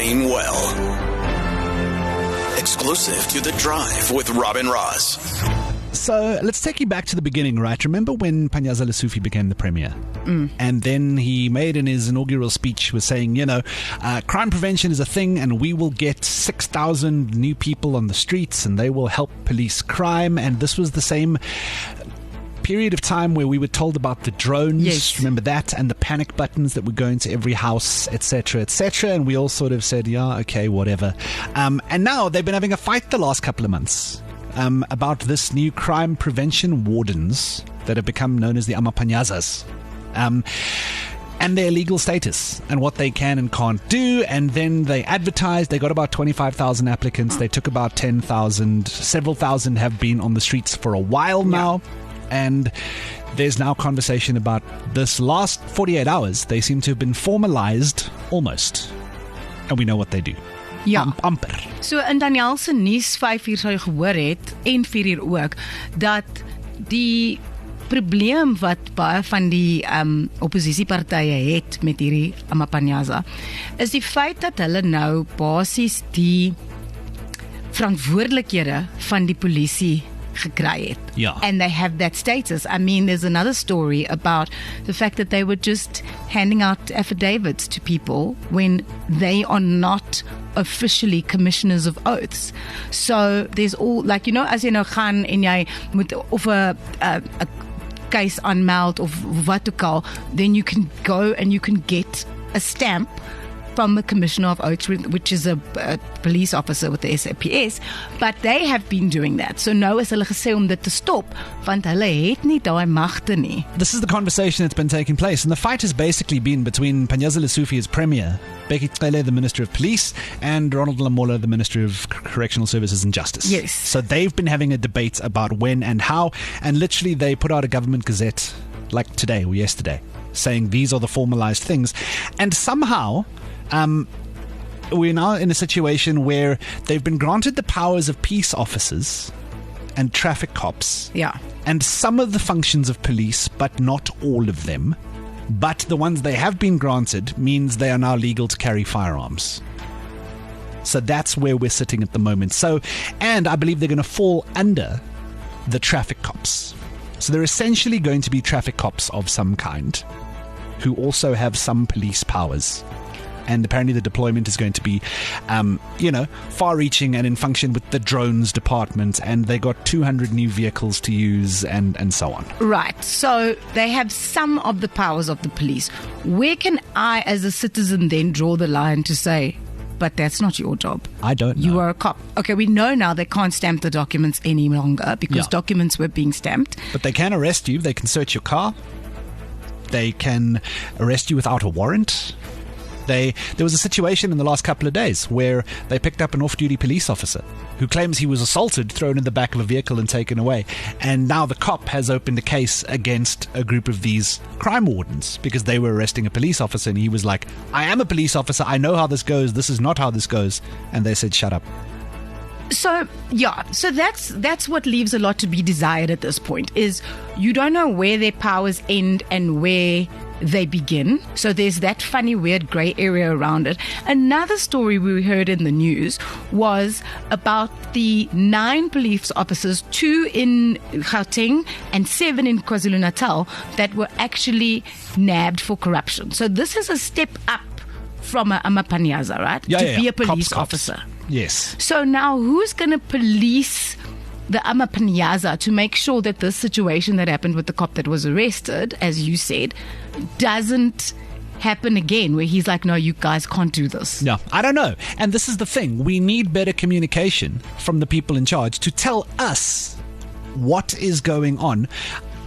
paying well. Exclusive to The Drive with Robin Ross. So let's take you back to the beginning, right? Remember when Panyaza Lesufi became the premier? And then he made in his inaugural speech was saying, crime prevention is a thing and we will get 6,000 new people on the streets and they will help police crime. And this was the same period of time where we were told about the drones. Yes. Remember that? And the panic buttons that would go into every house, etc., etc. And we all sort of said, yeah, okay, whatever. And now they've been having a fight the last couple of months about this new crime prevention wardens that have become known as the Amapanyazas. And their legal status and what they can and can't do. And then they advertised. They got about 25,000 applicants. They took about 10,000. Several thousand have been on the streets for a while now. And there's now conversation about this last 48 hours. They seem to have been formalized almost. And we know what they do. Ja. Amper. So in Daniel se nuus 5 uur sou jy gehoor het en 4 uur ook dat die probleem wat baie van die oppositiepartye het met hierdie Amapanyaza is die feit dat hulle nou basies die verantwoordelikhede van die polisie gekry het. Ja. And they have that status. I mean, there's another story about the fact that they were just handing out affidavits to people when they are not officially commissioners of oaths. So there's all, like, as jy nou gaan en jy moet of 'n case aanmeld of wat ook al, then you can go and you can get a stamp from the Commissioner of Oaths, which is a police officer with the SAPS, but they have been doing that. So nou is hulle gesê om dit te stop, want hulle het nie daai magte nie. This is the conversation that's been taking place, and the fight has basically been between Panyaza Lesufi as Premier, Bheki Cele, the Minister of Police, and Ronald Lamola, the Minister of Correctional Services and Justice. Yes. So they've been having a debate about when and how, and literally they put out a government gazette, like today or yesterday, saying these are the formalized things, and somehow we're now in a situation where they've been granted the powers of peace officers and traffic cops. Yeah. And some of the functions of police, but not all of them. But the ones they have been granted means they are now legal to carry firearms. So that's where we're sitting at the moment. So, and I believe they're going to fall under the traffic cops. So they're essentially going to be traffic cops of some kind who also have some police powers. And apparently the deployment is going to be, far-reaching and in function with the drones department. And they got 200 new vehicles to use and so on. Right. So they have some of the powers of the police. Where can I, as a citizen, then draw the line to say, but that's not your job? I don't know. You are a cop. Okay, we know now they can't stamp the documents any longer because documents were being stamped. But they can arrest you. They can search your car. They can arrest you without a warrant. There was a situation in the last couple of days where they picked up an off-duty police officer who claims he was assaulted, thrown in the back of a vehicle and taken away. And now the cop has opened a case against a group of these crime wardens because they were arresting a police officer. And he was like, I am a police officer. I know how this goes. This is not how this goes. And they said, shut up. So that's what leaves a lot to be desired at this point, is you don't know where their powers end and where they begin. So there's that funny, weird grey area around it. Another story we heard in the news was about the 9 police officers, 2 in Gauteng and 7 in KwaZulu-Natal, that were actually nabbed for corruption. So this is a step up from a Amapanyaza, right? To be a police officer. Yes. So now who's going to police the Amapanyaza to make sure that this situation that happened with the cop that was arrested, as you said, doesn't happen again, where he's like, no, you guys can't do this? No, I don't know. And this is the thing. We need better communication from the people in charge to tell us what is going on.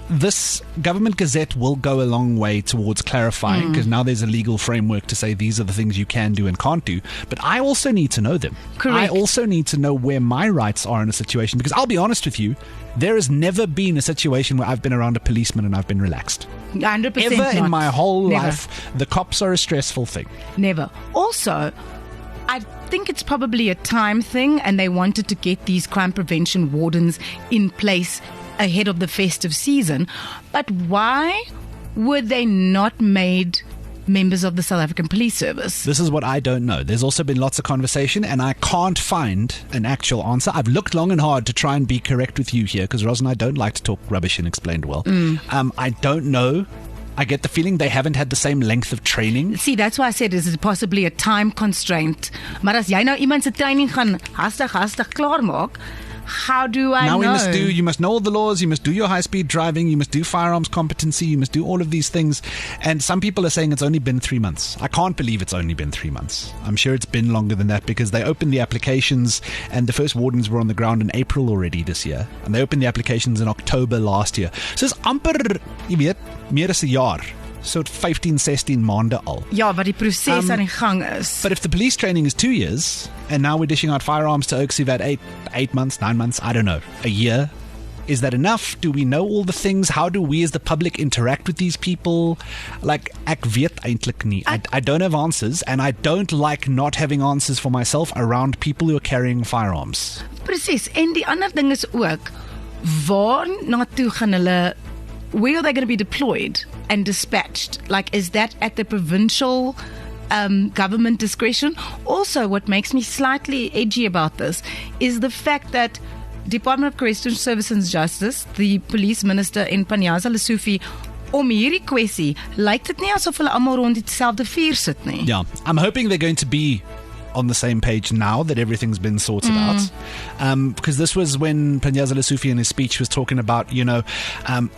This government gazette will go a long way towards clarifying, because now there's a legal framework to say these are the things you can do and can't do. But I also need to know them. Correct. I also need to know where my rights are in a situation, because I'll be honest with you, there has never been a situation where I've been around a policeman and I've been relaxed. 100% Ever not. in my whole Never. life, the cops are a stressful thing. Never. Also, I think it's probably a time thing, and they wanted to get these crime prevention wardens in place ahead of the festive season. But why were they not made members of the South African Police Service? This is what I don't know. There's also been lots of conversation, and I can't find an actual answer. I've looked long and hard to try and be correct with you here, because Roz and I don't like to talk rubbish in Explained Well. I don't know. I get the feeling they haven't had the same length of training. See, that's why I said, is it possibly a time constraint? Maar as jy nou iemand se training gaan hastig klaar maak, how do I know? Now you must know all the laws, you must do your high-speed driving, you must do firearms competency, you must do all of these things. And some people are saying it's only been 3 months. I can't believe it's only been 3 months. I'm sure it's been longer than that, because they opened the applications and the first wardens were on the ground in April already this year. And they opened the applications in October last year. So it's amper, jy weet, meer as 'n jaar. So 15, 16 maande al. Ja, wat die proses aan die gang is. But if the police training is 2 years, and now we're dishing out firearms to Oaks who've had 8 months, 9 months, I don't know, a year, is that enough? Do we know all the things? How do we as the public interact with these people? Like, ek weet eintlik nie. I don't have answers, and I don't like not having answers for myself around people who are carrying firearms. Presies, en die ander ding is ook, waar na toe gaan hulle, where are they going to be deployed and dispatched? Like, is that at the provincial government discretion? Also, what makes me slightly edgy about this is the fact that Department of Correctional Services and Justice, the police minister in Panyaza Lesufi, om hierdie kwessie, lyk dit nie asof hulle almal rond dieselfde vuur sit nie. Yeah, I'm hoping they're going to be on the same page now that everything's been sorted out. Because this was when Panyaza Lesufi in his speech was talking about, the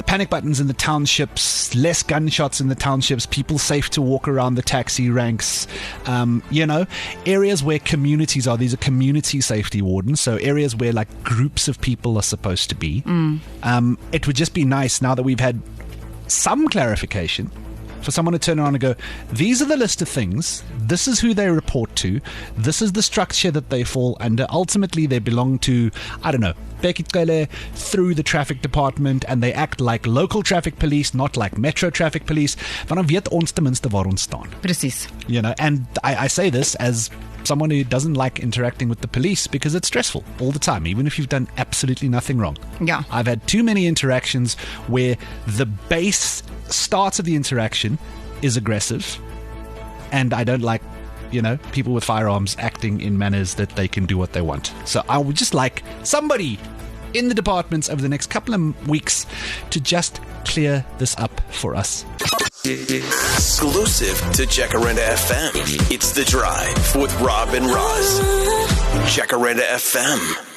panic buttons in the townships, less gunshots in the townships, people safe to walk around the taxi ranks, areas where communities are. These are community safety wardens, so areas where like groups of people are supposed to be. It would just be nice now that we've had some clarification for someone to turn around and go, these are the list of things, this is who they report to, this is the structure that they fall under. Ultimately, they belong to, I don't know, Bekikele through the traffic department, and they act like local traffic police, not like metro traffic police. Vanaf weet ons ten minste waar ons staan. Precies. And I say this as someone who doesn't like interacting with the police because it's stressful all the time, even if you've done absolutely nothing wrong. Yeah. I've had too many interactions where the base start of the interaction is aggressive, and I don't like, people with firearms acting in manners that they can do what they want. So I would just like somebody in the departments over the next couple of weeks to just clear this up for us. Exclusive to Jacaranda FM. It's The Drive with Rob and Roz. Jacaranda FM.